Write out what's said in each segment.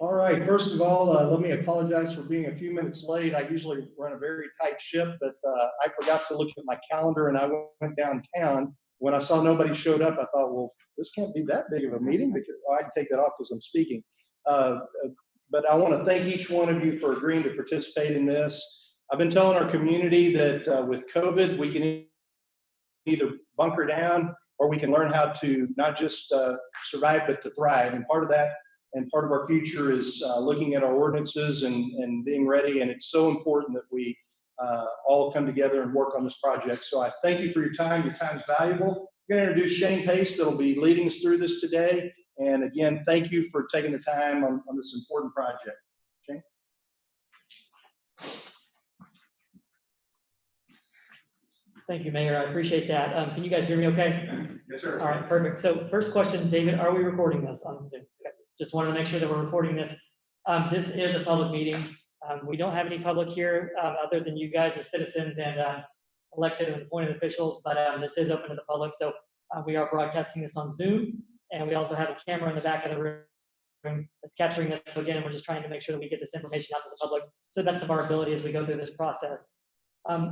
All right, first of all, let me apologize for being a few minutes late. I usually run a very tight ship, but I forgot to look at my calendar and I went downtown. When I saw nobody showed up, I thought, well, this can't be that big of a meeting because I can take that off because I'm speaking. But I want to thank each one of you for agreeing to participate in this. I've been telling our community that with COVID, we can either bunker down or we can learn how to not just survive, but to thrive. And part of that and part of our future is looking at our ordinances and being ready. And it's so important that we all come together and work on this project. So I thank you for your time. Your time is valuable. I'm going to introduce Shane Pace that'll be leading us through this today. And again, thank you for taking the time on this important project. Shane? Thank you, Mayor. I appreciate that. Can you guys hear me okay? Yes, sir. All right, perfect. So first question, David, are we recording this on Zoom? Okay. Just wanted to make sure that we're recording this. This is a public meeting. We don't have any public here other than you guys as citizens and elected and appointed officials, but this is open to the public. So we are broadcasting this on Zoom, and we also have a camera in the back of the room that's capturing this. So again, we're just trying to make sure that we get this information out to the public to the best of our ability as we go through this process.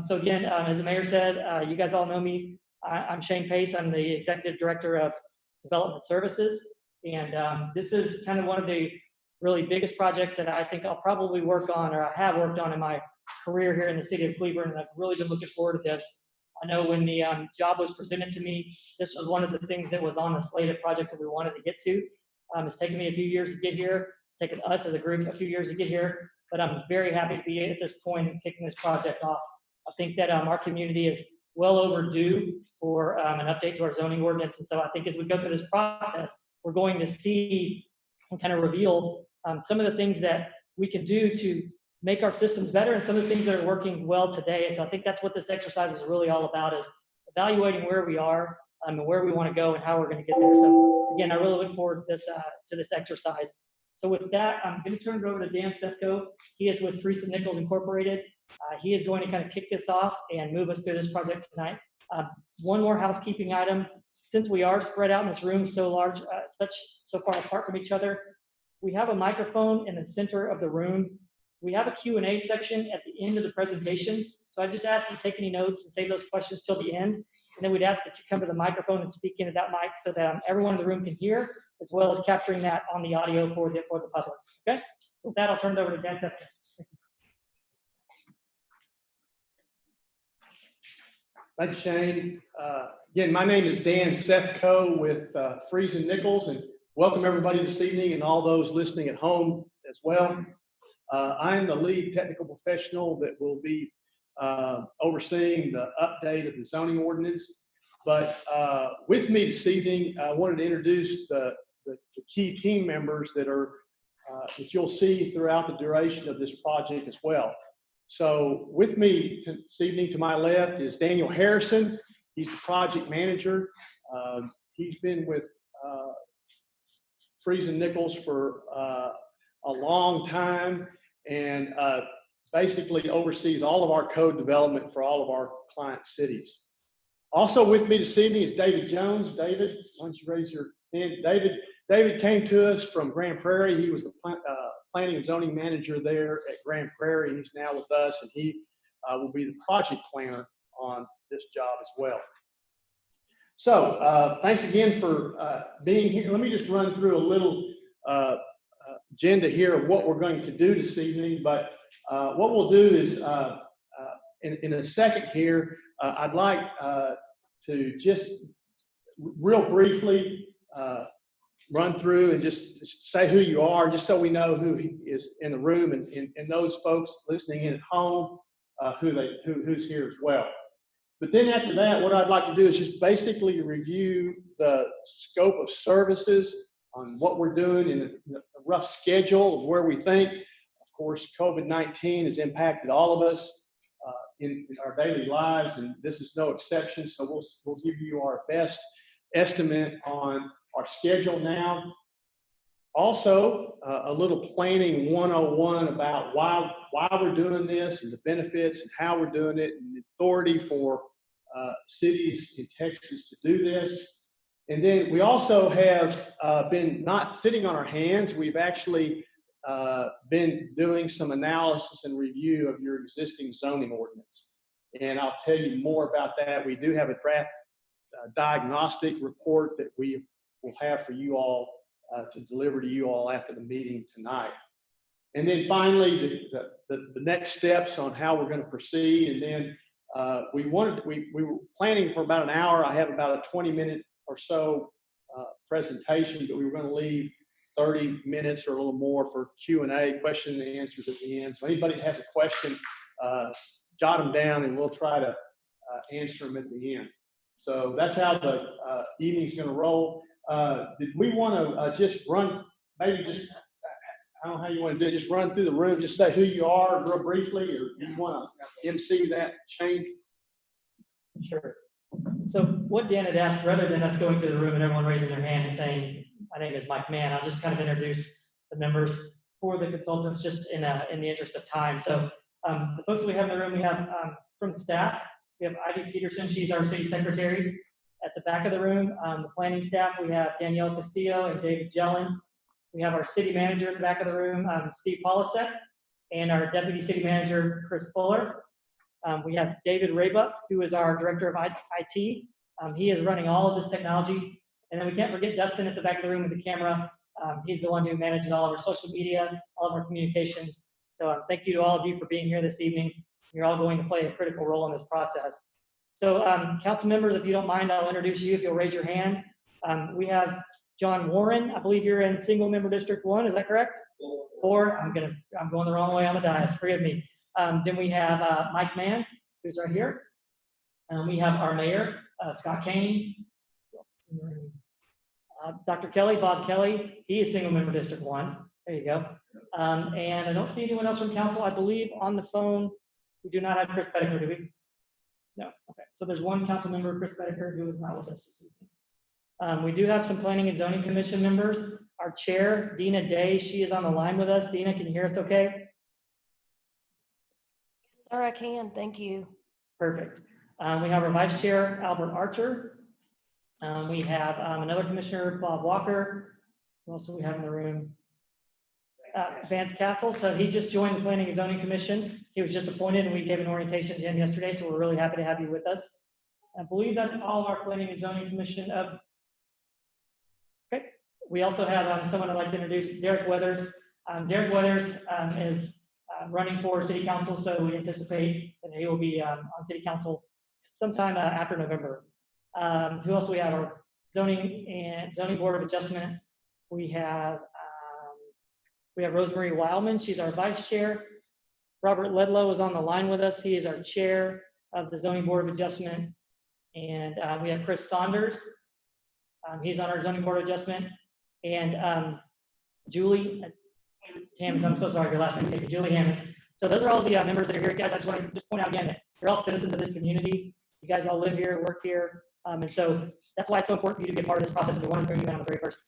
So again, as the mayor said, you guys all know me. I'm Shane Pace. I'm the Executive Director of Development Services. And this is kind of one of the really biggest projects that I think I'll probably work on, or I have worked on in my career here in the city of Cleburne. And I've really been looking forward to this. I know when the job was presented to me, this was one of the things that was on the slate of projects that we wanted to get to. It's taken me a few years to get here, taken us as a group a few years to get here, but I'm very happy to be at this point and kicking this project off. I think that our community is well overdue for an update to our zoning ordinance. And so I think as we go through this process, we're going to see and kind of reveal some of the things that we can do to make our systems better and some of the things that are working well today. And so I think that's what this exercise is really all about, is evaluating where we are and where we want to go and how we're going to get there. So again, I really look forward to this exercise. So with that, I'm going to turn it over to Dan Sefco. He is with Freese & Nichols Incorporated. He is going to kind of kick this off and move us through this project tonight. One more housekeeping item. Since we are spread out in this room so large, so far apart from each other, we have a microphone in the center of the room. We have a Q&A section at the end of the presentation. So I just ask that you take any notes and save those questions till the end. And then we'd ask that you come to the microphone and speak into that mic so that everyone in the room can hear, as well as capturing that on the audio for the public. Okay? With that, I'll turn it over to Dan Sefco. Thanks, Shane. Again, my name is Dan Sefco with Freese & Nichols, and welcome everybody this evening and all those listening at home as well. I'm the lead technical professional that will be overseeing the update of the zoning ordinance. But with me this evening, I wanted to introduce the key team members that that you'll see throughout the duration of this project as well. So with me this evening to my left is Daniel Harrison. He's the project manager. He's been with Freese & Nichols for a long time and basically oversees all of our code development for all of our client cities. Also with me this evening is David Jones. David, why don't you raise your hand? David came to us from Grand Prairie. He was the planning and zoning manager there at Grand Prairie. He's now with us, and he will be the project planner on this job as well. So thanks again for being here. Let me just run through a little agenda here of what we're going to do this evening. But what we'll do is in a second here, I'd like to just real briefly run through and just say who you are, just so we know who is in the room and those folks listening in at home, who's here as well. But then after that, what I'd like to do is just basically review the scope of services on what we're doing in a rough schedule of where we think. Of course, COVID-19 has impacted all of us in our daily lives, and this is no exception. So we'll give you our best estimate on our schedule now. Also, a little planning 101 about why we're doing this and the benefits and how we're doing it and the authority for cities in Texas to do this. And then we also have been not sitting on our hands. We've actually been doing some analysis and review of your existing zoning ordinance. And I'll tell you more about that. We do have a draft diagnostic report that we will have for you all to deliver to you all after the meeting tonight. And then finally, the next steps on how we're going to proceed. And then we were planning for about an hour. I have about a 20-minute or so presentation, but we were going to leave 30 minutes or a little more for Q&A, question and answers at the end. So anybody has a question, jot them down and we'll try to answer them at the end. So that's how the evening's going to roll. Did we want to just run, maybe just, I don't know how you want to do it, just run through the room, just say who you are real briefly, or you want to MC that change? Sure. So what Dan had asked, rather than us going through the room and everyone raising their hand and saying, my name is Mike Mann, I'll just kind of introduce the members for the consultants just in the interest of time. So the folks that we have in the room, we have from staff, we have Ivy Peterson, she's our city secretary. At the back of the room, the planning staff, we have Danielle Castillo and David Jellin. We have our city manager at the back of the room, Steve Polisek, and our deputy city manager, Chris Fuller. We have David Raybuck, who is our director of IT. He is running all of this technology. And then we can't forget Dustin at the back of the room with the camera. He's the one who manages all of our social media, all of our communications. So thank you to all of you for being here this evening. You're all going to play a critical role in this process. So council members, if you don't mind, I'll introduce you if you'll raise your hand. We have John Warren. I believe you're in single member District 1, is that correct? 4. I'm going the wrong way on the dais, forgive me. Then we have Mike Mann, who's right here. We have our mayor, Scott Kane. Dr. Kelly, Bob Kelly, he is single member District 1. There you go. And I don't see anyone else from council. I believe on the phone, we do not have Chris Pettifer, do we? No, okay. So there's one council member, Chris Pettifer, who is not with us this evening. We do have some planning and zoning commission members. Our chair, Dina Day, she is on the line with us. Dina, can you hear us okay? Yes, sir, I can. Thank you. Perfect. We have our vice chair, Albert Archer. We have another commissioner, Bob Walker. Who else do we have in the room? Vance Castle. So he just joined the Planning and Zoning Commission. He was just appointed and we gave an orientation to him yesterday. So we're really happy to have you with us. I believe that's all of our Planning and Zoning Commission. Okay. We also have someone I'd like to introduce, Derek Weathers. Derek Weathers is running for city council. So we anticipate that he will be on city council sometime after November. Who else do we have? Our zoning board of adjustment. We have Rosemary Wildman. She's our vice chair. Robert Ledlow is on the line with us. He is our chair of the zoning board of adjustment. And we have Chris Saunders. He's on our zoning board of adjustment. And Julie Hammonds. I'm so sorry, your last name is Julie Hammonds. So those are all the members that are here. Guys, I just want to just point out again that you're all citizens of this community. You guys all live here, work here. And so that's why it's so important for you to be a part of this process. And we wanted to bring you in on the very first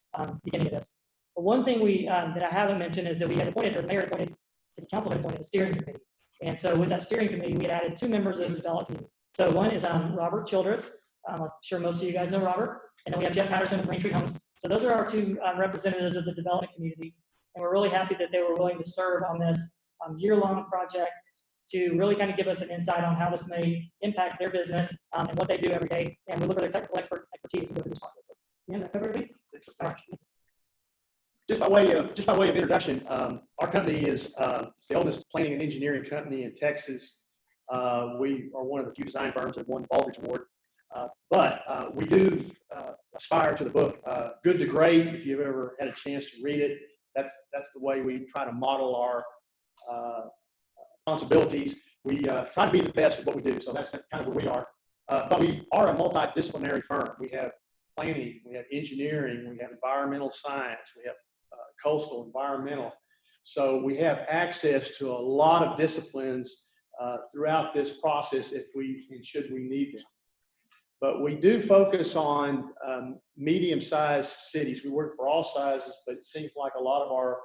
beginning of this. But one thing that I haven't mentioned is that we had appointed, or the mayor appointed, city council had appointed a steering committee. And so with that steering committee, we had added 2 members of the development committee. So one is Robert Childress. I'm sure most of you guys know Robert. And then we have Jeff Patterson of Rain Tree Homes. So those are our 2 representatives of the development community. And we're really happy that they were willing to serve on this year-long project to really kind of give us an insight on how this may impact their business and what they do every day. And we look at their technical expertise to go through this process. So, yeah, that cover everything? All right. Just by way of introduction, our company is the oldest planning and engineering company in Texas. We are one of the few design firms that won the Baldrige Award. But we do aspire to the book Good to Great. If you've ever had a chance to read it, that's the way we try to model our responsibilities. We try to be the best at what we do. So that's kind of where we are. But we are a multidisciplinary firm. We have planning, we have engineering, we have environmental science, we have coastal environmental. So we have access to a lot of disciplines throughout this process if we and should we need them. But we do focus on medium-sized cities. We work for all sizes, but it seems like a lot of our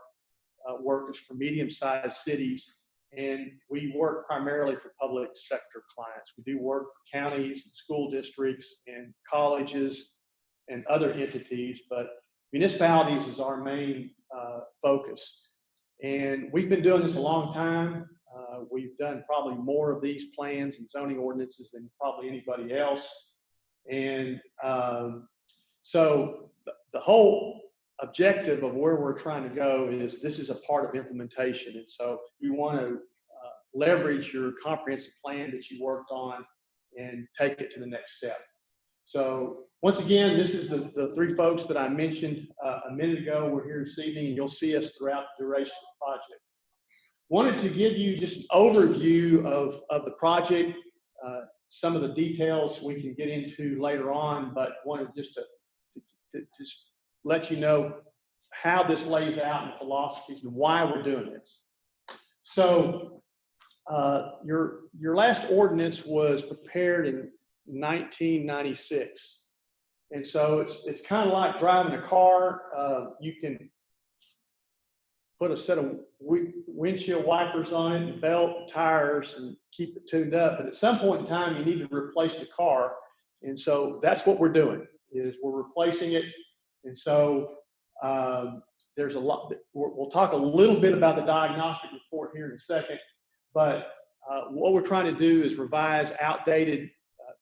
work is for medium-sized cities. And we work primarily for public sector clients. We do work for counties and school districts and colleges and other entities, but municipalities is our main focus. And we've been doing this a long time. We've done probably more of these plans and zoning ordinances than probably anybody else. And so the whole objective of where we're trying to go is this is a part of implementation. And so we want to leverage your comprehensive plan that you worked on and take it to the next step. So once again, this is the three folks that I mentioned a minute ago. We're here this evening, and you'll see us throughout the duration of the project. Wanted to give you just an overview of the project. Some of the details we can get into later on, but wanted just to just let you know how this lays out and philosophies and why we're doing this. So your last ordinance was prepared in 1996. And so it's kind of like driving a car. You can put a set of windshield wipers on it, and belt, tires, and keep it tuned up. But at some point in time, you need to replace the car. And so that's what we're doing, is we're replacing it. And so there's a lot, we'll talk a little bit about the diagnostic report here in a second, but what we're trying to do is revise outdated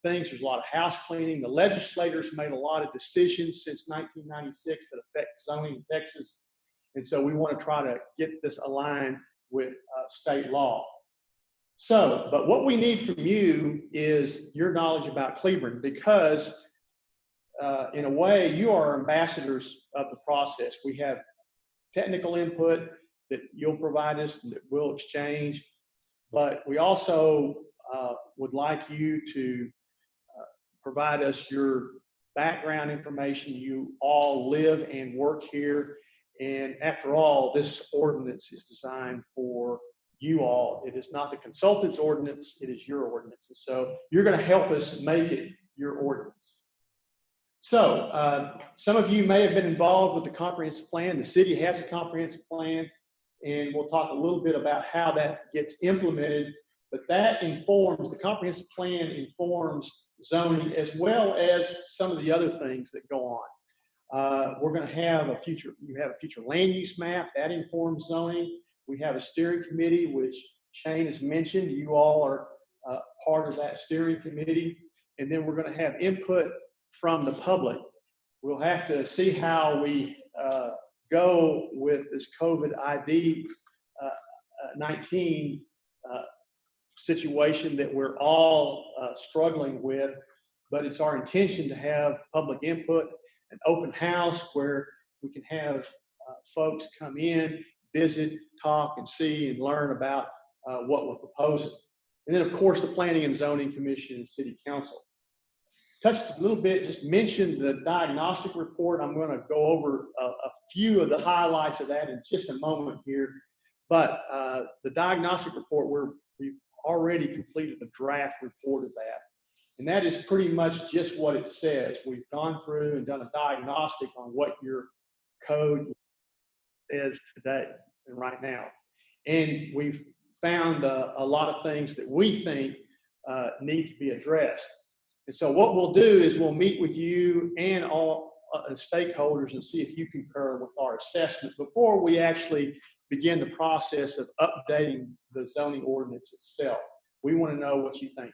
things. There's a lot of house cleaning. The legislators made a lot of decisions since 1996 that affect zoning in Texas. And so we want to try to get this aligned with state law. So, but what we need from you is your knowledge about Cleburne, because in a way, you are ambassadors of the process. We have technical input that you'll provide us and that we'll exchange, but we also would like you to provide us your background information. You all live and work here. And after all, this ordinance is designed for you all. It is not the consultant's ordinance, it is your ordinance. And so you're going to help us make it your ordinance. So some of you may have been involved with the comprehensive plan. The city has a comprehensive plan, and we'll talk a little bit about how that gets implemented. But that informs, the comprehensive plan informs zoning as well as some of the other things that go on. We're going to have you have a future land use map that informs zoning. We have a steering committee, which Shane has mentioned. You all are part of that steering committee. And then we're going to have input from the public. We'll have to see how we go with this COVID-19 situation that we're all struggling with, but it's our intention to have public input, an open house where we can have folks come in, visit, talk, and see and learn about what we're proposing. And then, of course, the Planning and Zoning Commission and City Council. Touched a little bit, just mentioned the diagnostic report. I'm going to go over a few of the highlights of that in just a moment here. But the diagnostic report, we've already completed a draft report of that. And that is pretty much just what it says. We've gone through and done a diagnostic on what your code is today and right now. And we've found a lot of things that we think need to be addressed. And so what we'll do is we'll meet with you and all stakeholders and see if you concur with our assessment before we actually begin the process of updating the zoning ordinance itself. We want to know what you think.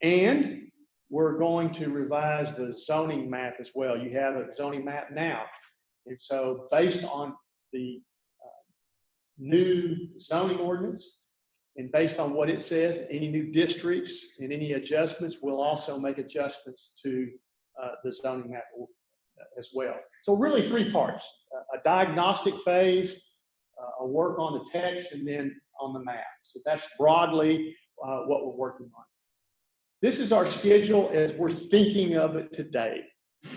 And we're going to revise the zoning map as well. You have a zoning map now. And so based on the new zoning ordinance and based on what it says, any new districts and any adjustments, we'll also make adjustments to the zoning map as well. So really three parts, a diagnostic phase, a work on the text, and then on the map. So that's broadly what we're working on. This is our schedule as we're thinking of it today.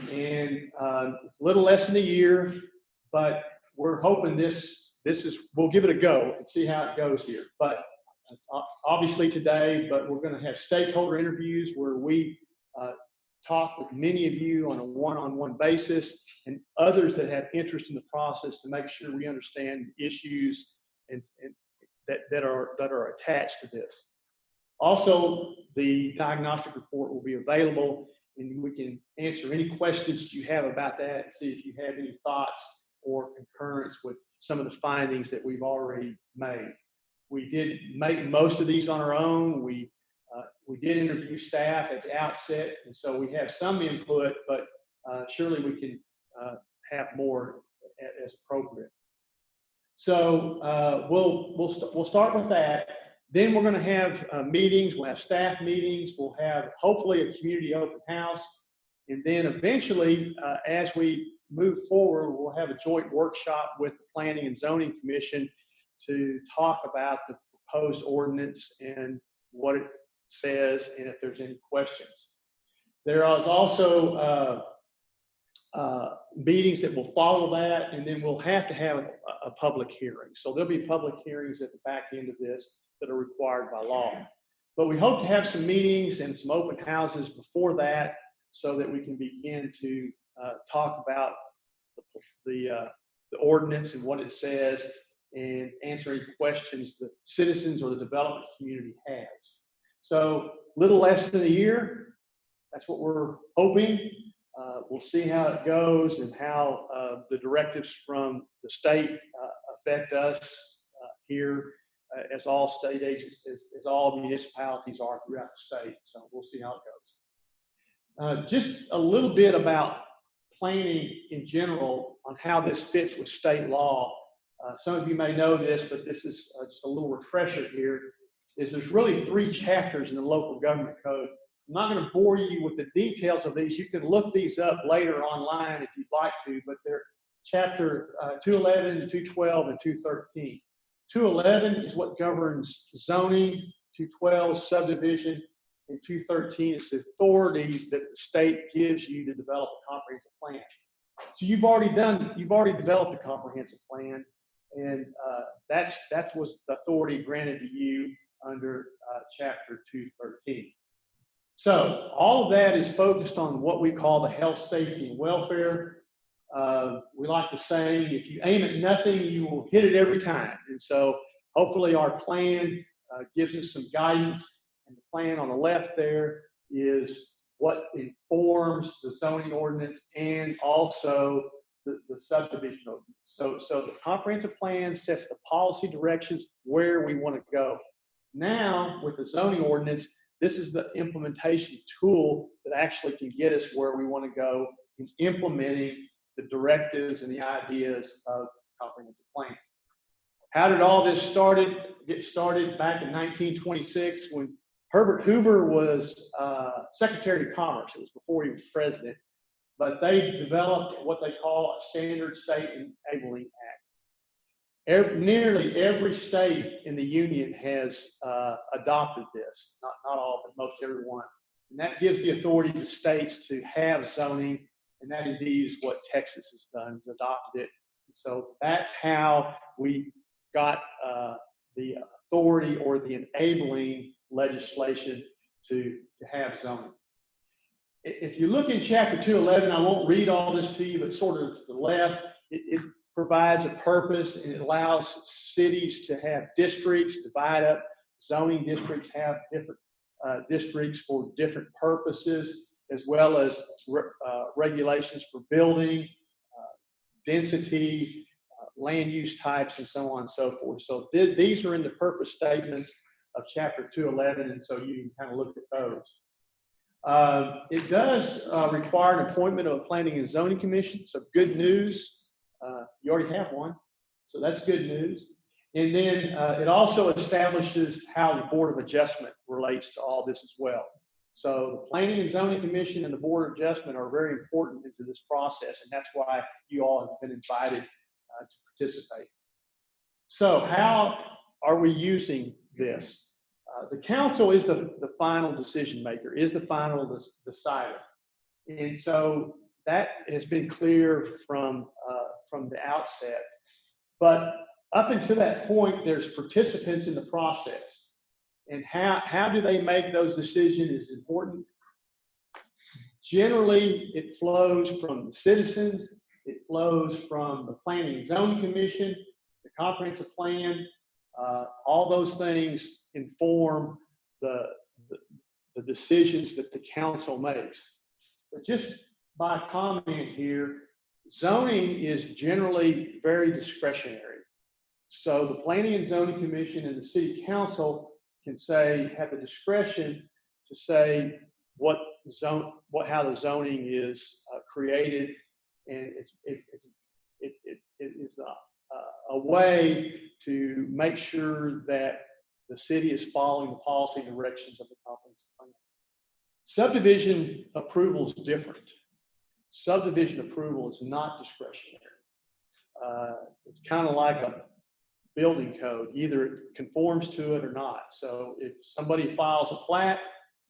And it's a little less than a year, but we're hoping we'll give it a go and see how it goes here. But obviously today, but we're going to have stakeholder interviews where we talk with many of you on a one-on-one basis and others that have interest in the process to make sure we understand issues and that are attached to this. Also, the diagnostic report will be available and we can answer any questions you have about that and see if you have any thoughts or concurrence with some of the findings that we've already made. We did make most of these on our own. We did interview staff at the outset, and so we have some input, but surely we can have more as appropriate. So we'll start with that. Then we're going to have meetings. We'll have staff meetings. We'll have hopefully a community open house, and then eventually, as we move forward, we'll have a joint workshop with the Planning and Zoning Commission to talk about the proposed ordinance and what it says, and if there's any questions. There is also meetings that will follow that, and then we'll have to have a public hearing. So there'll be public hearings at the back end of this that are required by law. But we hope to have some meetings and some open houses before that so that we can begin to talk about the ordinance and what it says and answer any questions the citizens or the development community has. So little less than a year, that's what we're hoping. We'll see how it goes and how the directives from the state affect us here as all state agents, as all municipalities are throughout the state. So we'll see how it goes. Just a little bit about planning in general on how this fits with state law. Some of you may know this, but this is just a little refresher here, is there's really 3 chapters in the local government code. I'm not going to bore you with the details of these. You can look these up later online if you'd like to, but they're chapter 211, 212, and 213. 211 is what governs zoning, 212 is subdivision, and 213 is the authority that the state gives you to develop a comprehensive plan. So you've already developed a comprehensive plan, and that was the authority granted to you under chapter 213. So all of that is focused on what we call the health, safety, and welfare. We like to say, if you aim at nothing, you will hit it every time. And so hopefully our plan gives us some guidance. And the plan on the left there is what informs the zoning ordinance and also the subdivision ordinance. So the comprehensive plan sets the policy directions where we want to go. Now, with the zoning ordinance, this is the implementation tool that actually can get us where we want to go in implementing the directives and the ideas of the comprehensive plan. How did all this get started back in 1926 when Herbert Hoover was Secretary of Commerce? It was before he was president, but they developed what they call a Standard State Enabling Act. Nearly every state in the union has adopted this, not all, but most everyone. And that gives the authority to states to have zoning, and that indeed is what Texas has done, has adopted it. So that's how we got the authority or the enabling legislation to have zoning. If you look in chapter 211, I won't read all this to you, but sort of to the left, it provides a purpose, and it allows cities to have districts, divide up zoning districts, have different districts for different purposes, as well as regulations for building, density, land use types, and so on and so forth. So these are in the purpose statements of chapter 211, and so you can kind of look at those. It does require an appointment of a planning and zoning commission, so good news. You already have one, so that's good news. And then it also establishes how the Board of Adjustment relates to all this as well. So the Planning and Zoning Commission and the Board of Adjustment are very important into this process, and that's why you all have been invited to participate. So how are we using this? The council is the final decision maker, is the final decider. And so that has been clear from the outset. But up until that point, there's participants in the process. And how do they make those decisions is important. Generally, it flows from the citizens. It flows from the Planning and Zoning Commission, the comprehensive plan. All those things inform the decisions that the council makes. But just by comment here, Zoning is generally very discretionary. So the Planning and Zoning Commission and the City Council can have the discretion to say how the zoning is created, and it is a way to make sure that the city is following the policy and directions of the comprehensive plan. Subdivision approval is different. Subdivision approval is not discretionary. It's kind of like a building code. Either it conforms to it or not. So if somebody files a plat,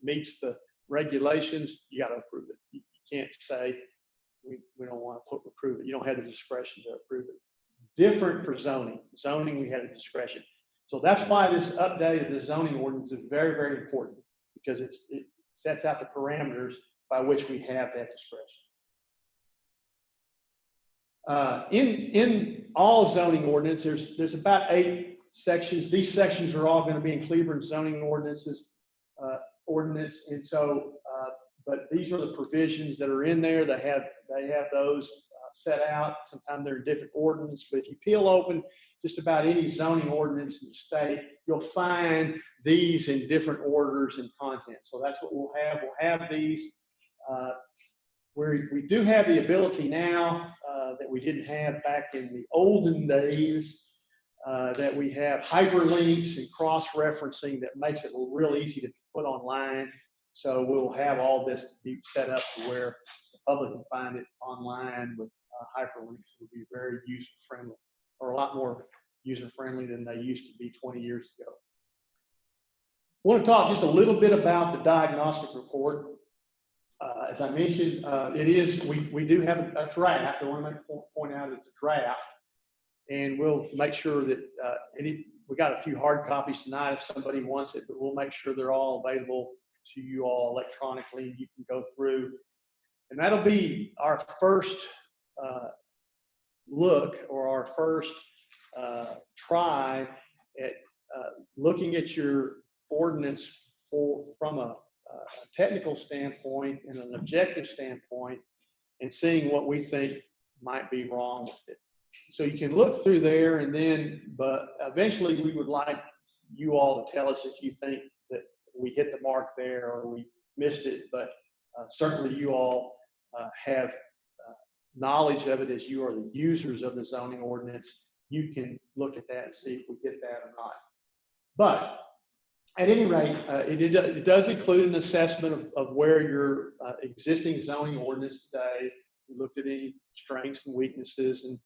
meets the regulations, you got to approve it. You can't say, we don't want to approve it. You don't have the discretion to approve it. Different for zoning. Zoning, we had a discretion. So that's why this update of the zoning ordinance is very, very important, because it sets out the parameters by which we have that discretion. In all zoning ordinance, there's about 8 sections. These sections are all going to be in Cleburne Zoning Ordinance, and so, but these are the provisions that are in there. They have those set out. Sometimes they're in different ordinance, but if you peel open just about any zoning ordinance in the state, you'll find these in different orders and content. So that's what we'll have. We'll have these. We do have the ability now that we didn't have back in the olden days, that we have hyperlinks and cross-referencing that makes it real easy to put online. So we'll have all this be set up to where the public can find it online with hyperlinks. It will be very user-friendly, or a lot more user-friendly than they used to be 20 years ago. I want to talk just a little bit about the diagnostic report. As I mentioned, we do have a draft. I want to point out it's a draft, and we'll make sure that we got a few hard copies tonight if somebody wants it, but we'll make sure they're all available to you all electronically, and you can go through. And that'll be our first look, or our first try at looking at your ordinance from a technical standpoint and an objective standpoint, and seeing what we think might be wrong with it. So you can look through there, and then, but eventually we would like you all to tell us if you think that we hit the mark there or we missed it. But certainly you all have knowledge of it, as you are the users of the zoning ordinance. You can look at that and see if we get that or not. But at any rate, it does include an assessment of where your existing zoning ordinance today. We looked at any strengths and weaknesses and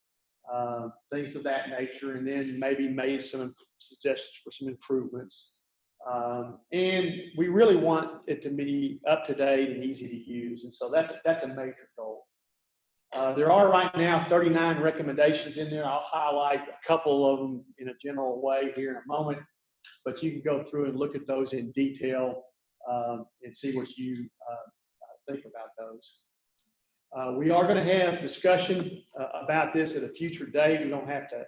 things of that nature, and then maybe made some suggestions for some improvements. And we really want it to be up to date and easy to use, and so that's a major goal. There are right now 39 recommendations in there. I'll highlight a couple of them in a general way here in a moment, but you can go through and look at those in detail and see what you think about those. We are going to have discussion about this at a future date. We don't have to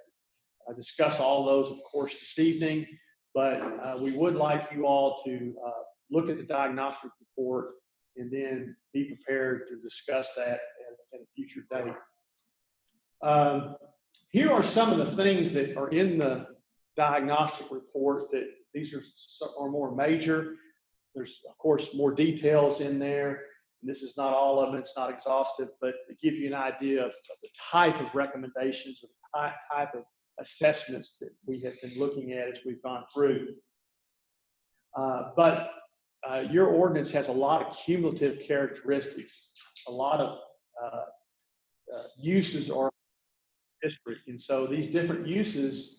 discuss all those, of course, this evening, but we would like you all to look at the diagnostic report and then be prepared to discuss that at a future date. Here are some of the things that are in the diagnostic report that these are more major. There's, of course, more details in there. And this is not all of it, it's not exhaustive, but to give you an idea of the type of recommendations, or the type of assessments that we have been looking at as we've gone through. But your ordinance has a lot of cumulative characteristics, a lot of uses are district. And so these different uses,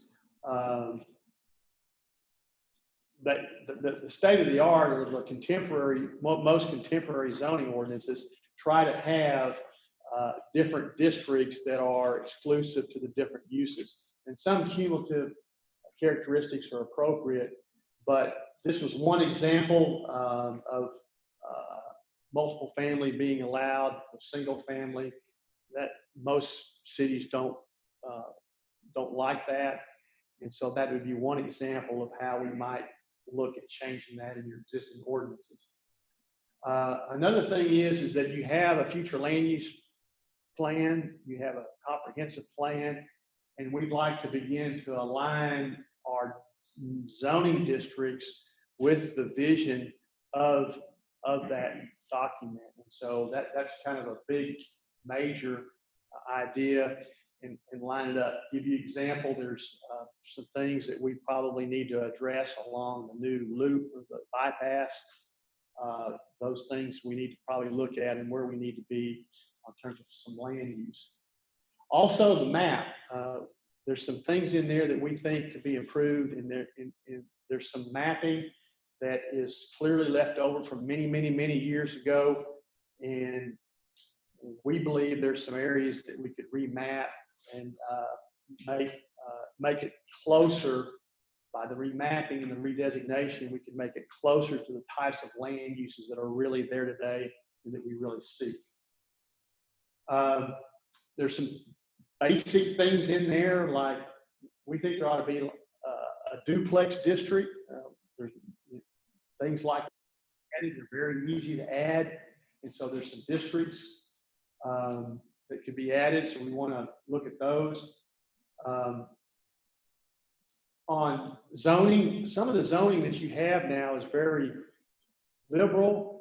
that the state of the art, or the contemporary, most contemporary zoning ordinances try to have different districts that are exclusive to the different uses. And some cumulative characteristics are appropriate, but this was one example of multiple family being allowed, single family. That most cities don't like that. And so that would be one example of how we might look at changing that in your existing ordinances. Another thing is that you have a future land use plan, you have a comprehensive plan, and we'd like to begin to align our zoning districts with the vision of that document. And so that's kind of a big, major idea, and line it up. Give you an example, there's some things that we probably need to address along the new loop or the bypass. Those things we need to probably look at and where we need to be in terms of some land use. Also, the map. There's some things in there that we think could be improved, and there's some mapping that is clearly left over from many, many, many years ago. And we believe there's some areas that we could remap and make it closer. By the remapping and the redesignation, we can make it closer to the types of land uses that are really there today and that we really seek. There's some basic things in there, like we think there ought to be a duplex district. There's things like that. They're very easy to add, and so there's some districts that could be added, so we want to look at those. On zoning, some of the zoning that you have now is very liberal.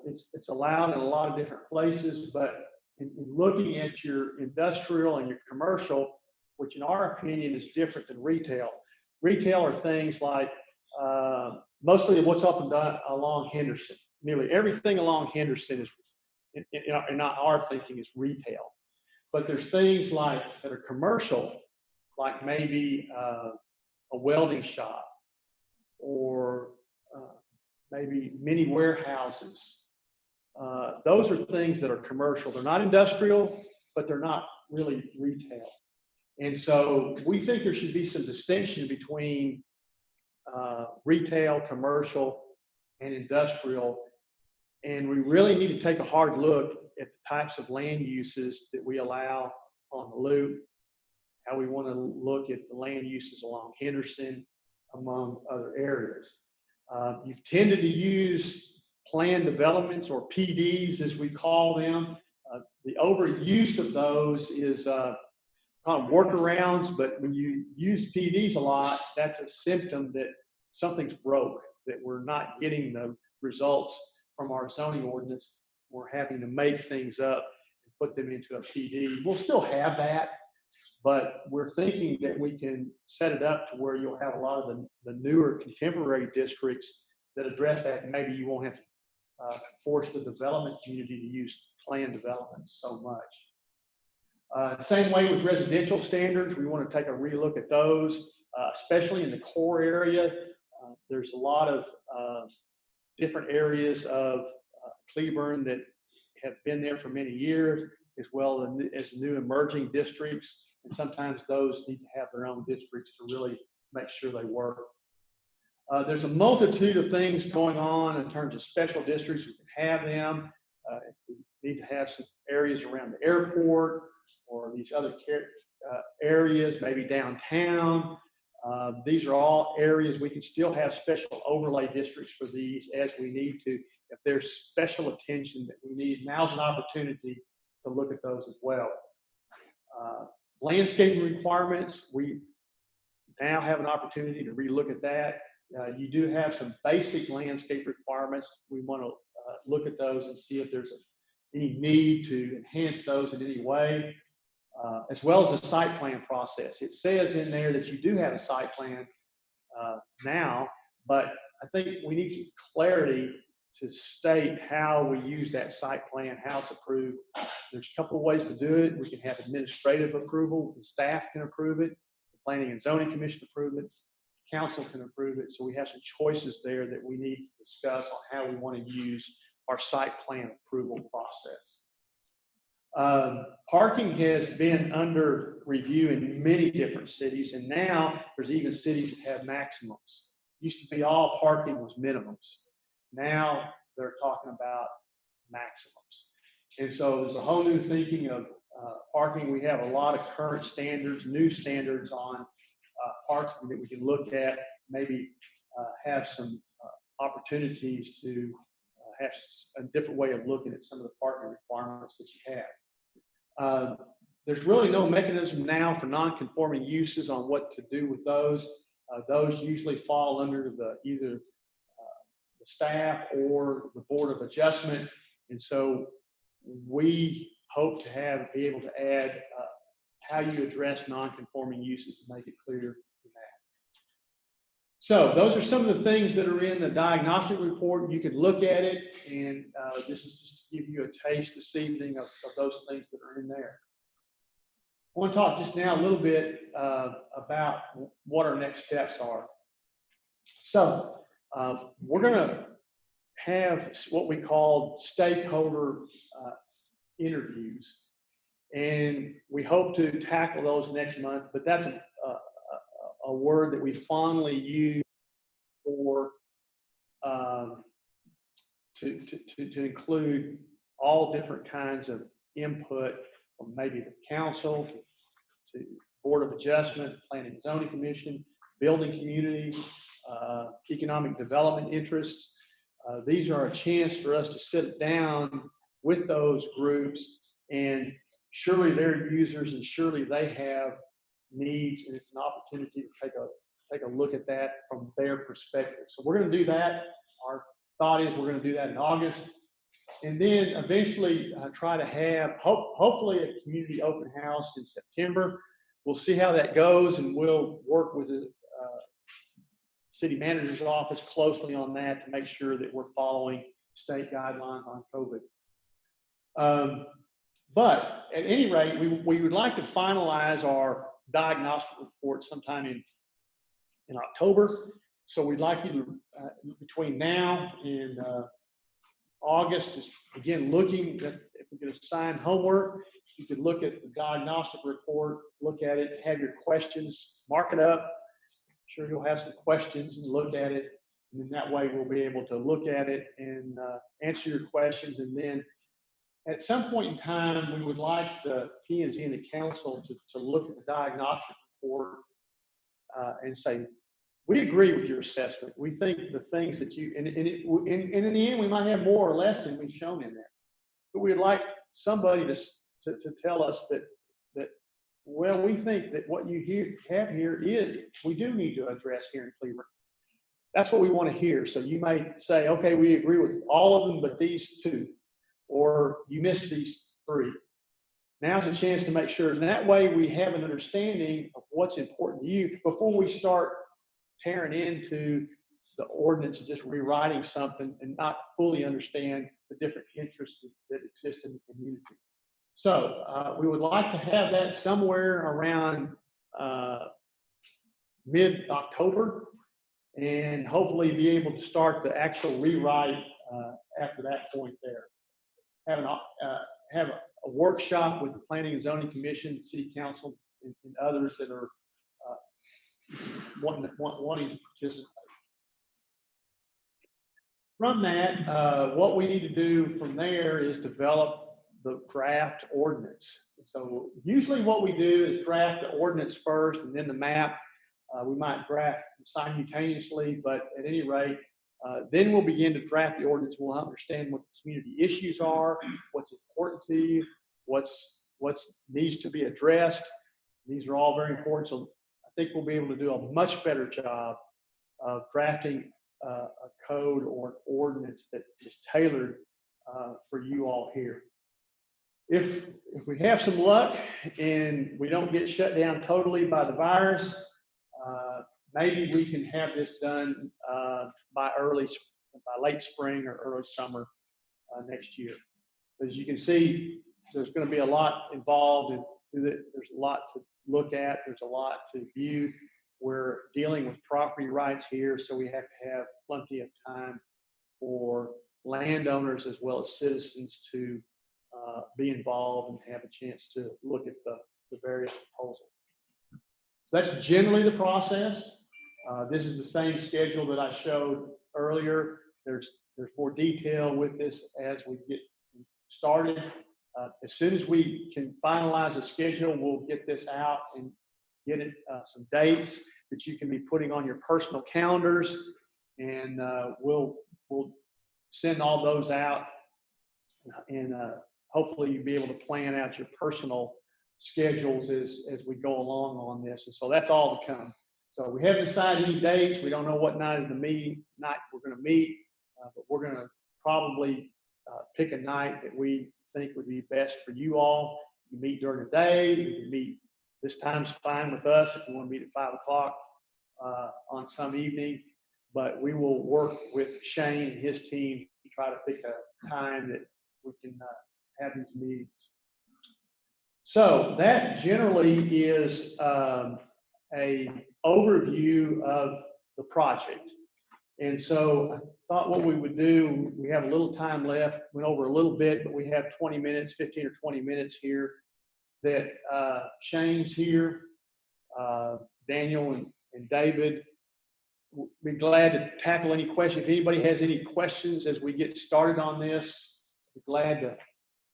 It's allowed in a lot of different places, but in looking at your industrial and your commercial, which in our opinion is different than retail. Retail are things like mostly what's up and down along Henderson. Nearly everything along Henderson is, in our thinking, is retail. But there's things like that are commercial, like maybe a welding shop, or maybe mini warehouses. Those are things that are commercial. They're not industrial, but they're not really retail. And so we think there should be some distinction between retail, commercial, and industrial. And we really need to take a hard look at the types of land uses that we allow on the loop, how we want to look at the land uses along Henderson, among other areas. You've tended to use planned developments, or PDs as we call them. The overuse of those is kind of workarounds, but when you use PDs a lot, that's a symptom that something's broke, that we're not getting the results from our zoning ordinance. We're having to make things up and put them into a PD. We'll still have that, but we're thinking that we can set it up to where you'll have a lot of the newer contemporary districts that address that, and maybe you won't have to force the development community to use planned development so much. Same way with residential standards, we want to take a relook at those, especially in the core area. There's a lot of different areas of Cleburne that have been there for many years, as well as new emerging districts. And sometimes those need to have their own districts to really make sure they work. There's a multitude of things going on in terms of special districts. We can have them. We need to have some areas around the airport or these other areas, maybe downtown. These are all areas we can still have special overlay districts for these as we need to. If there's special attention that we need, now's an opportunity to look at those as well. Landscaping requirements, we now have an opportunity to relook at that. You do have some basic landscape requirements. We want to look at those and see if there's any need to enhance those in any way, as well as the site plan process. It says in there that you do have a site plan now, but I think we need some clarity to state how we use that site plan, how it's approved. There's a couple of ways to do it. We can have administrative approval, the staff can approve it, the Planning and Zoning Commission approve it, council can approve it. So we have some choices there that we need to discuss on how we want to use our site plan approval process. Parking has been under review in many different cities, and now there's even cities that have maximums. Used to be all parking was minimums. Now they're talking about maximums. And so there's a whole new thinking of parking. We have a lot of current standards, new standards on parking that we can look at, maybe have some opportunities to have a different way of looking at some of the parking requirements that you have. There's really no mechanism now for non-conforming uses on what to do with those. Those usually fall under either the staff or the Board of Adjustment. And so we hope to be able to add how you address non-conforming uses and make it clear in that. So those are some of the things that are in the diagnostic report. You can look at it, and this is just to give you a taste this evening of those things that are in there. I want to talk just now a little bit about what our next steps are. So we're going to have what we call stakeholder interviews, and we hope to tackle those next month, but that's a word that we fondly use for to include all different kinds of input from maybe the council to Board of Adjustment, Planning and Zoning Commission, building community, economic development interests. These are a chance for us to sit down with those groups, and surely they're users and surely they have needs, and it's an opportunity to take a look at that from their perspective. So we're going to do that. Our thought is we're going to do that in August, and then eventually try to have hopefully a community open house in September. We'll see how that goes, and we'll work with the city manager's office closely on that to make sure that we're following state guidelines on COVID. But at any rate, we would like to finalize our diagnostic report sometime in October. So we'd like you to, between now and August, just again looking at, if we could assign homework, you could look at the diagnostic report, look at it, have your questions, mark it up. I'm sure you'll have some questions and look at it. And then that way we'll be able to look at it and answer your questions. And then at some point in time, we would like the P&Z and the council to look at the diagnostic report and say, we agree with your assessment. We think the things that you, and in the end, we might have more or less than we've shown in there. But we'd like somebody to tell us that, well, we think that what you have here is, we do need to address here in Cleburne. That's what we want to hear. So you may say, okay, we agree with all of them, but these two, or you missed these three. Now's a chance to make sure, and that way we have an understanding of what's important to you before we start tearing into the ordinance and just rewriting something and not fully understand the different interests that exist in the community. So we would like to have that somewhere around mid-October, and hopefully be able to start the actual rewrite after that point there. Have a workshop with the Planning and Zoning Commission, City Council, and others that are wanting to participate. From that, what we need to do from there is develop the draft ordinance. So usually what we do is draft the ordinance first and then the map. We might draft simultaneously, but at any rate, then we'll begin to draft the ordinance. We'll understand what the community issues are, what's important to you, what's needs to be addressed. These are all very important. So I think we'll be able to do a much better job of drafting a code or an ordinance that is tailored for you all here. If we have some luck and we don't get shut down totally by the virus, maybe we can have this done by late spring or early summer next year. As you can see, there's going to be a lot involved, and there's a lot to look at. There's a lot to view. We're dealing with property rights here, so we have to have plenty of time for landowners as well as citizens to be involved and have a chance to look at the various proposals. So that's generally the process. This is the same schedule that I showed earlier. There's more detail with this as we get started. As soon as we can finalize a schedule, we'll get this out and get it some dates that you can be putting on your personal calendars, and we'll send all those out, and hopefully you'll be able to plan out your personal schedules as we go along on this. And so that's all to come. So we haven't decided any dates. We don't know what night of the night we're going to meet, but we're going to probably pick a night that we think would be best for you all. You meet during the day. You can meet, this time's fine with us if you want to meet at 5 o'clock on some evening. But we will work with Shane and his team to try to pick a time that we can have these meetings. So that generally is a overview of the project. And so I thought what we would do, we have a little time left, went over a little bit, but we have 20 minutes, 15 or 20 minutes here that Shane's here, Daniel and David. We'll be glad to tackle any questions. If anybody has any questions as we get started on this, I'd be glad to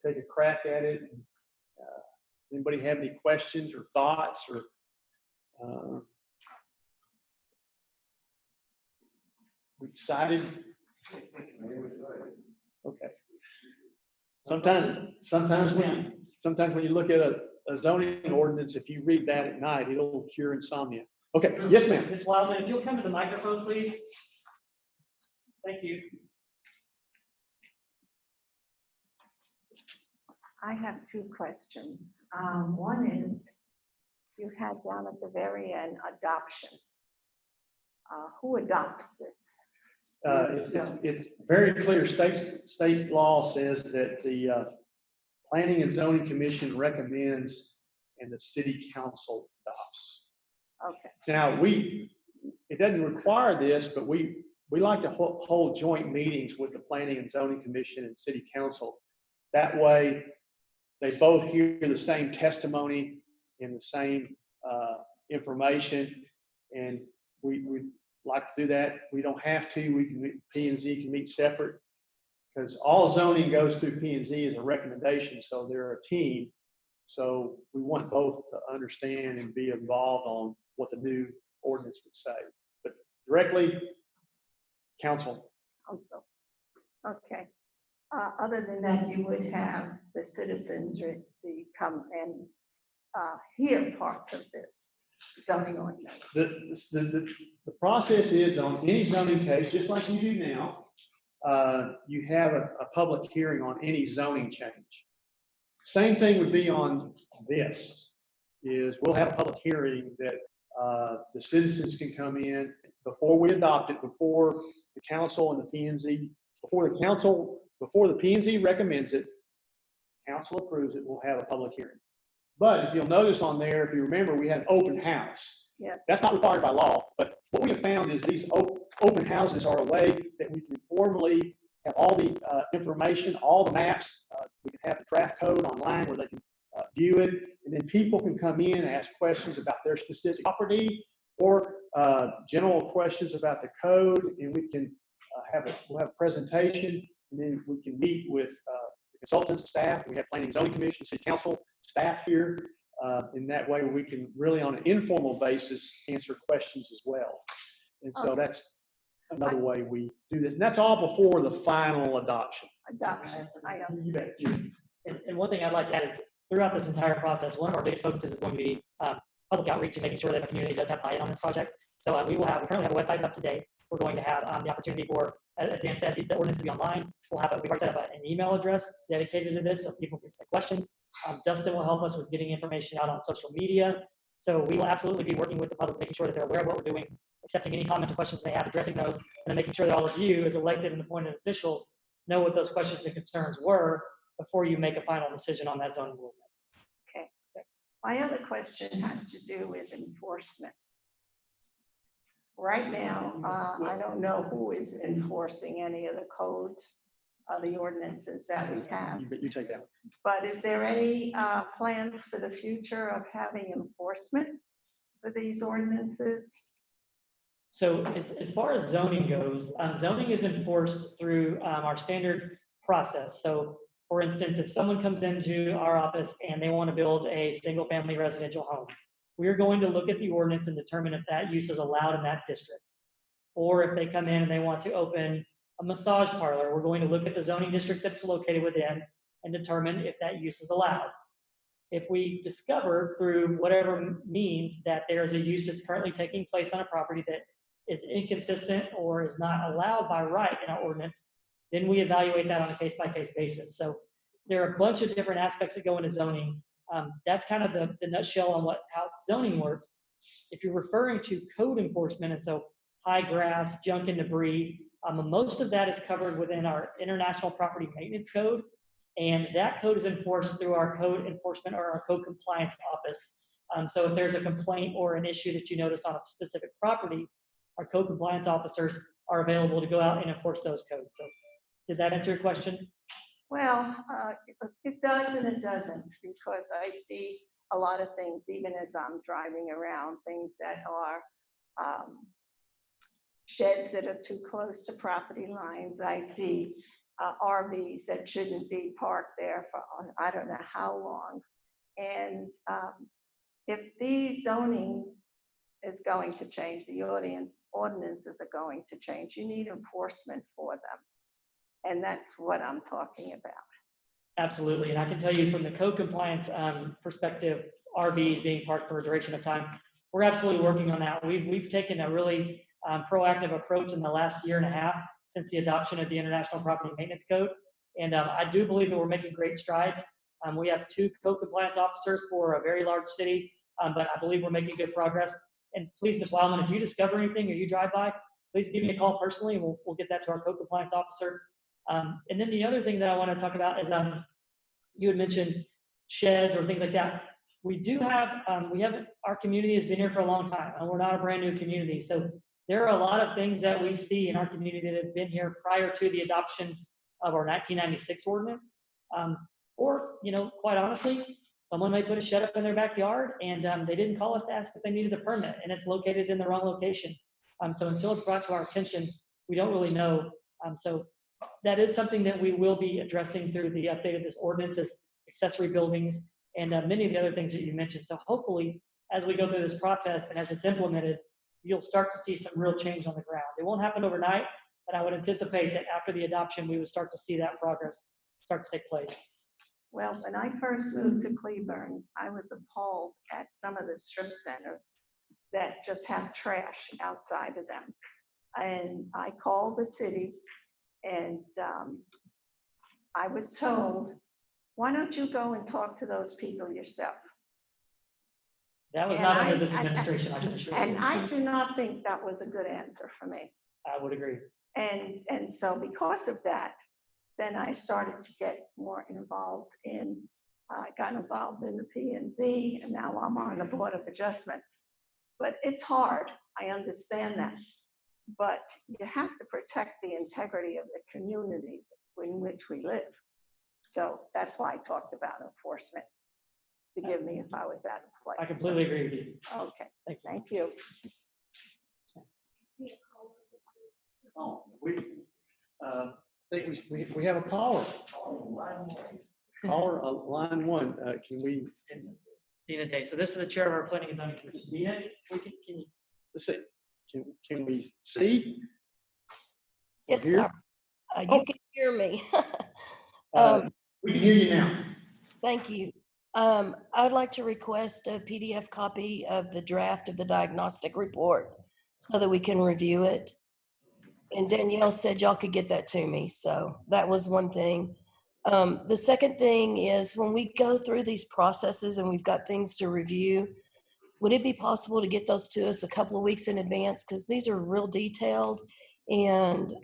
take a crack at it. Anybody have any questions or thoughts or we excited? Okay. Sometimes when you look at a zoning ordinance, if you read that at night, it'll cure insomnia. Okay. Yes, ma'am. Ms. Wildman, if you'll come to the microphone, please. Thank you. I have two questions. One is, you had down at the very end, adoption. Who adopts this? It's very clear. State law says that the Planning and Zoning Commission recommends and the City Council adopts. Okay. Now, it doesn't require this, but we like to hold joint meetings with the Planning and Zoning Commission and City Council. That way, they both hear the same testimony and the same information, and we like to do that. We don't have to. We can P&Z can meet separate because all zoning goes through P&Z as a recommendation, so they're a team. So we want both to understand and be involved on what the new ordinance would say. But directly, council. Also, okay. Other than that, you would have the citizens come and hear parts of this zoning ordinance. The process is on any zoning case, just like you do now, you have a public hearing on any zoning change. Same thing would be on this, is we'll have a public hearing that the citizens can come in before we adopt it, before the council and the P&Z, before the P&Z recommends it, council approves it, we'll have a public hearing. But if you'll notice on there, if you remember, we had an open house. Yes. That's not required by law, but what we have found is these open houses are a way that we can formally have all the information, all the maps. We can have the draft code online where they can view it, and then people can come in and ask questions about their specific property or general questions about the code, and we can we'll have a presentation, and then we can meet with the consultants, staff. We have Planning and Zoning Commission, City Council staff here. In that way, we can really, on an informal basis, answer questions as well. And so that's another way we do this. And that's all before the final adoption. Adoption, I You bet. And one thing I'd like to add is throughout this entire process, one of our biggest focuses is going to be public outreach and making sure that the community does have buy-in on this project. So we currently have a website up to date. We're going to have the opportunity for, as Dan said, the ordinance to be online. We've already set up an email address dedicated to this so people can submit questions. Dustin will help us with getting information out on social media. So we will absolutely be working with the public, making sure that they're aware of what we're doing, accepting any comments or questions they have, addressing those, and then making sure that all of you as elected and appointed officials know what those questions and concerns were before you make a final decision on that zoning ordinance. Okay. My other question has to do with enforcement. Right now, I don't know who is enforcing any of the codes, the ordinances that we have. You take that. But is there any plans for the future of having enforcement for these ordinances? So as far as zoning goes, zoning is enforced through our standard process. So for instance, if someone comes into our office and they want to build a single family residential home, we're going to look at the ordinance and determine if that use is allowed in that district. Or if they come in and they want to open a massage parlor, we're going to look at the zoning district that it's located within and determine if that use is allowed. If we discover through whatever means that there is a use that's currently taking place on a property that is inconsistent or is not allowed by right in our ordinance, then we evaluate that on a case-by-case basis. So there are a bunch of different aspects that go into zoning. That's kind of the nutshell on how zoning works. If you're referring to code enforcement, and so high grass, junk and debris, most of that is covered within our International Property Maintenance Code. And that code is enforced through our code enforcement or our code compliance office. So if there's a complaint or an issue that you notice on a specific property, our code compliance officers are available to go out and enforce those codes. So did that answer your question? Well, it does and it doesn't, because I see a lot of things, even as I'm driving around, things that are sheds that are too close to property lines. I see RVs that shouldn't be parked there for I don't know how long. And if the zoning is going to change, the ordinances are going to change, you need enforcement for them. And that's what I'm talking about. Absolutely. And I can tell you from the code compliance perspective, RVs being parked for a duration of time, we're absolutely working on that. We've taken a really proactive approach in the last year and a half since the adoption of the International Property Maintenance Code. And I do believe that we're making great strides. We have 2 code compliance officers for a very large city, but I believe we're making good progress. And please, Ms. Wildman, if you discover anything or you drive by, please give me a call personally, and we'll get that to our code compliance officer. And then the other thing that I want to talk about is you had mentioned sheds or things like that. We do have, our community has been here for a long time, and we're not a brand new community. So there are a lot of things that we see in our community that have been here prior to the adoption of our 1996 ordinance. Or, quite honestly, someone may put a shed up in their backyard and they didn't call us to ask if they needed a permit, and it's located in the wrong location. So until it's brought to our attention, we don't really know. So that is something that we will be addressing through the update of this ordinance, as accessory buildings and many of the other things that you mentioned. So hopefully, as we go through this process and as it's implemented, you'll start to see some real change on the ground. It won't happen overnight, but I would anticipate that after the adoption, we would start to see that progress start to take place. Well, when I first moved to Cleburne, I was appalled at some of the strip centers that just have trash outside of them. And I called the city, and I was told, why don't you go and talk to those people yourself? That was not under this administration, I can assure you. And I do not think that was a good answer for me. I would agree. And so because of that, then I started to get more involved I got involved in the P&Z, and now I'm on the Board of Adjustment. But it's hard, I understand that. But you have to protect the integrity of the community in which we live. So that's why I talked about enforcement. Forgive me if I was out of place. I completely agree with you. Okay, Thank you. thank you. Oh, I think we have a caller. Caller, line 1. Can we? Dina Day. So this is the chair of our planning and zoning commission. Dina, can you? Let's see. Can we see? Yes, Hear? sir. You can hear me. We can hear you now. Thank you. I would like to request a PDF copy of the draft of the diagnostic report so that we can review it. And Danielle said y'all could get that to me. So that was one thing. The second thing is when we go through these processes and we've got things to review, would it be possible to get those to us a couple of weeks in advance? Because these are real detailed, and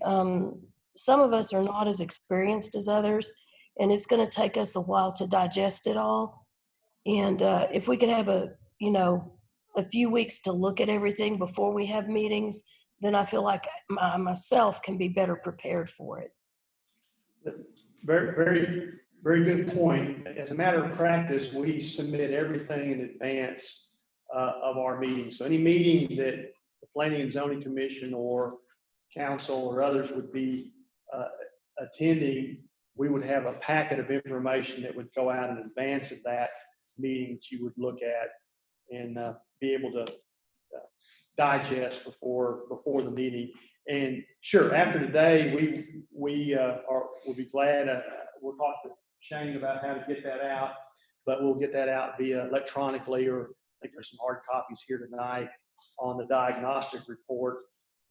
some of us are not as experienced as others, and it's going to take us a while to digest it all. And if we could have a few weeks to look at everything before we have meetings, then I feel like myself can be better prepared for it. Very, very, very good point. As a matter of practice, we submit everything in advance of our meetings. So any meeting that the Planning and Zoning Commission or council or others would be attending, we would have a packet of information that would go out in advance of that meeting that you would look at and be able to digest before the meeting. And sure, after today, we'll be glad. We'll talk to Shane about how to get that out, but we'll get that out via electronically, or I think there's some hard copies here tonight on the diagnostic report.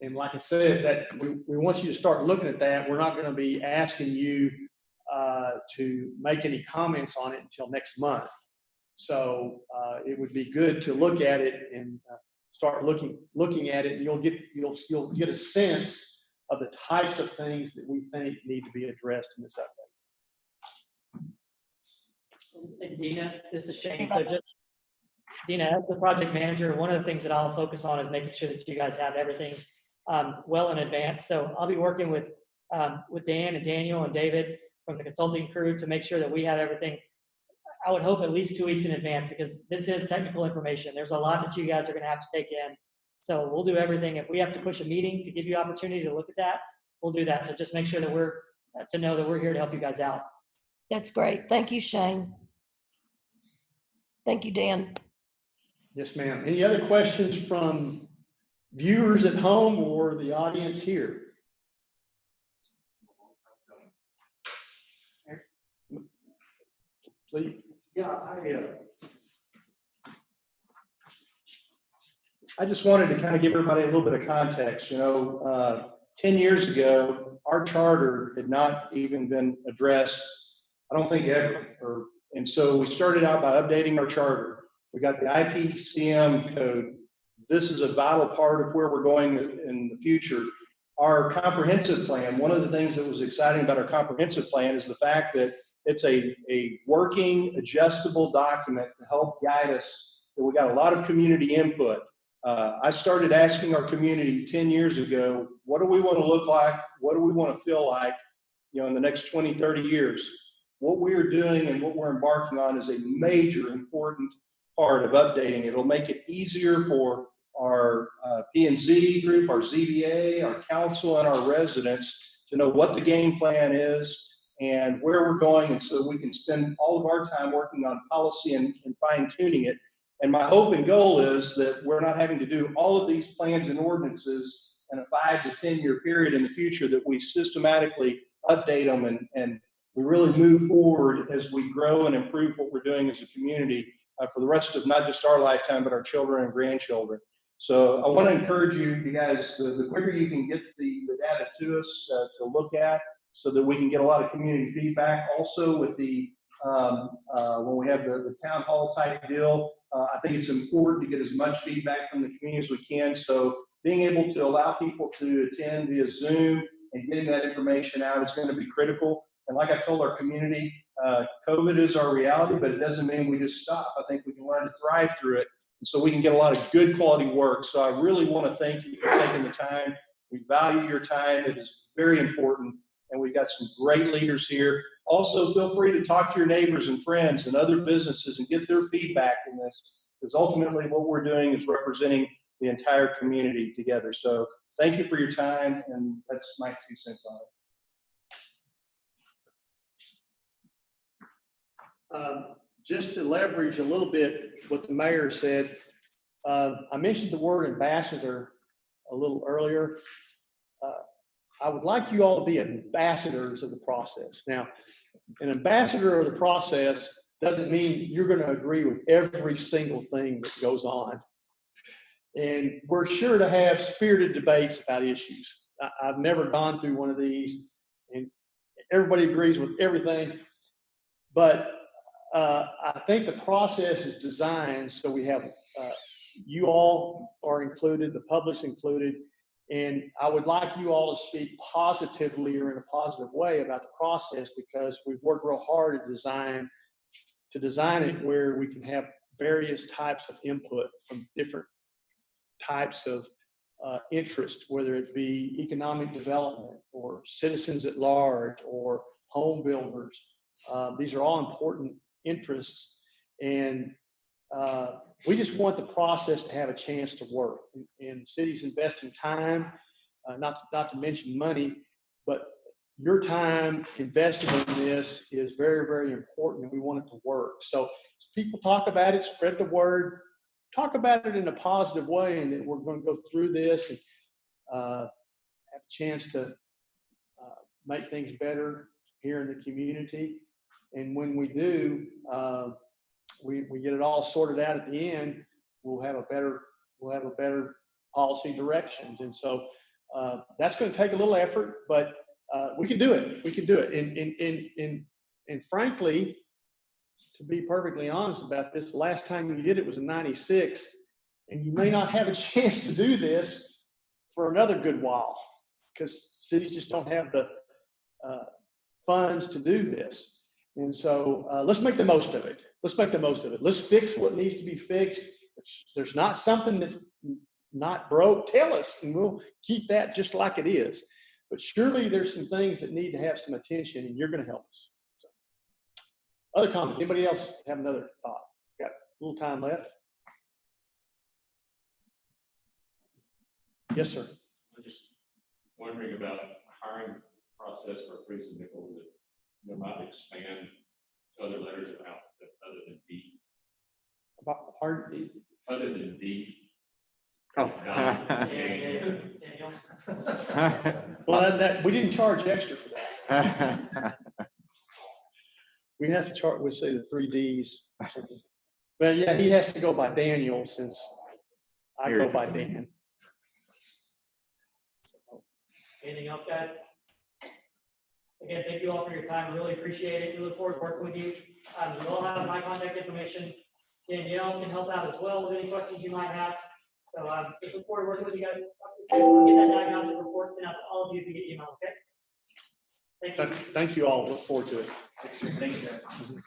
And like I said, that we want you to start looking at that. We're not going to be asking you to make any comments on it until next month. So it would be good to look at it and start looking at it, and you'll get a sense of the types of things that we think need to be addressed in this update. And Dina, this is Shane. So just, Dina, as the project manager, one of the things that I'll focus on is making sure that you guys have everything well in advance. So I'll be working with Dan and Daniel and David from the consulting crew to make sure that we have everything. I would hope at least 2 weeks in advance, because this is technical information. There's a lot that you guys are going to have to take in. So we'll do everything. If we have to push a meeting to give you opportunity to look at that, we'll do that. So just make sure that we're here to help you guys out. That's great. Thank you, Shane. Thank you, Dan. Yes, ma'am. Any other questions from viewers at home or the audience here? Please. Yeah, I just wanted to kind of give everybody a little bit of context. 10 years ago, our charter had not even been addressed, I don't think ever. And so we started out by updating our charter. We got the IPCM code. This is a vital part of where we're going in the future. Our comprehensive plan, one of the things that was exciting about our comprehensive plan is the fact that it's a working, adjustable document to help guide us. We got a lot of community input. I started asking our community 10 years ago, what do we want to look like? What do we want to feel like, in the next 20, 30 years? What we're doing and what we're embarking on is a major important part of updating. It'll make it easier for our P&Z group, our ZBA, our council, and our residents to know what the game plan is and where we're going, and so we can spend all of our time working on policy and fine-tuning it. And my hope and goal is that we're not having to do all of these plans and ordinances in a 5 to 10 year period in the future, that we systematically update them and we really move forward as we grow and improve what we're doing as a community for the rest of not just our lifetime, but our children and grandchildren. So I want to encourage you guys, the quicker you can get the data to us to look at, so that we can get a lot of community feedback. Also with the, when we have the town hall type deal, I think it's important to get as much feedback from the community as we can. So being able to allow people to attend via Zoom and getting that information out is going to be critical. And like I told our community, COVID is our reality, but it doesn't mean we just stop. I think we can learn to thrive through it. And so we can get a lot of good quality work. So I really want to thank you for taking the time. We value your time. It is very important. And we've got some great leaders here. Also, feel free to talk to your neighbors and friends and other businesses and get their feedback in this, because ultimately what we're doing is representing the entire community together. So thank you for your time, and that's my 2 cents on it. Just to leverage a little bit what the mayor said, I mentioned the word ambassador a little earlier. I would like you all to be ambassadors of the process. Now, an ambassador of the process doesn't mean you're going to agree with every single thing that goes on. And we're sure to have spirited debates about issues. I've never gone through one of these, and everybody agrees with everything. But I think the process is designed so we have, you all are included, the public's included. And I would like you all to speak positively or in a positive way about the process, because we've worked real hard to design it where we can have various types of input from different types of interest, whether it be economic development or citizens at large or home builders. These are all important interests, and we just want the process to have a chance to work. And cities investing time, not to mention money, but your time invested in this is very, very important, and we want it to work. So people talk about it, spread the word, talk about it in a positive way, and that we're going to go through this and have a chance to make things better here in the community. And when we do, we get it all sorted out at the end, we'll have a better policy directions. And so that's going to take a little effort, but we can do it. We can do it. And frankly, to be perfectly honest about this, the last time you did it was in '96, and you may not have a chance to do this for another good while because cities just don't have the funds to do this. And so let's make the most of it. Let's make the most of it. Let's fix what needs to be fixed. If there's not something that's not broke, tell us, and we'll keep that just like it is. But surely there's some things that need to have some attention, and you're going to help us. So, other comments? Anybody else have another thought? Got a little time left. Yes, sir. I'm just wondering about hiring process for Freeze and Nickel, that there might expand to other letters of alphabet other than D. About hard D. Other than D. Oh. Daniel. Well, that we didn't charge extra for that. We have to charge. We say the 3 Ds. Or something. But yeah, he has to go by Daniel since I go by Dan. Anything else, guys? Again, thank you all for your time. Really appreciate it. We look forward to working with you. You all have my contact information. Danielle can help out as well with any questions you might have. So just look forward to working with you guys. I'll get that diagnostic report sent out to all of you via email, okay? Thank you. Thank you all. Look forward to it. Thanks, guys.